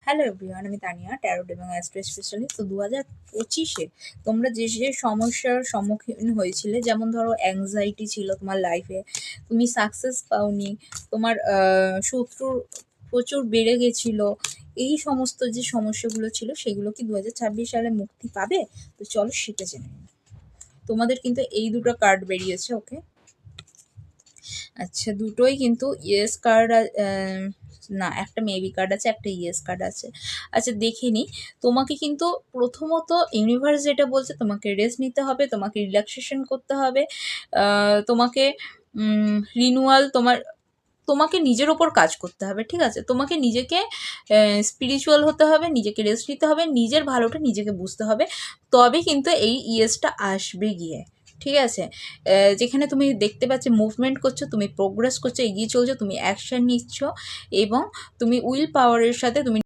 Hello everyone, আমি Tania, tarot এবং astro specialist. তো 2025-এ তোমরা যে যে সমস্যার সম্মুখীন হয়েছিলে, যেমন ধরো অ্যাংজাইটি ছিল তোমার লাইফে, তুমি সাকসেস পাওনি, তোমার শত্রু প্রচুর বেড়ে গেছিলো, এই সমস্ত যে সমস্যাগুলো ছিল সেগুলো কি 2026 সালে মুক্তি পাবে? তো চলো সেটা জেনে নিই। তোমাদের কিন্তু এই দুটো কার্ড বেরিয়েছে, ওকে? আচ্ছা, দুটোই কিন্তু ইয়েস কার্ড, না, একটা মেবি কার্ড আছে, একটা ইয়েস কার্ড আছে। আচ্ছা, দেখে নিই। তোমাকে কিন্তু প্রথমত ইউনিভার্স যেটা বলছে, তোমাকে রেস্ট নিতে হবে, তোমাকে রিল্যাক্সেশন করতে হবে, তোমাকে রিনুয়াল, তোমাকে নিজের ওপর কাজ করতে হবে, ঠিক আছে? তোমাকে নিজেকে স্পিরিচুয়াল হতে হবে, নিজেকে রেস্ট নিতে হবে, নিজের ভালোটা নিজেকে বুঝতে হবে, তবে কিন্তু এই ইয়েসটা আসবে গিয়ে, ঠিক আছে? যেখানে তুমি দেখতে পাচ্ছ মুভমেন্ট করছো, তুমি প্রোগ্রেস করছো, এগিয়ে চলছো, তুমি অ্যাকশন নিচ্ছ, এবং তুমি উইল পাওয়ারের সাথে তুমি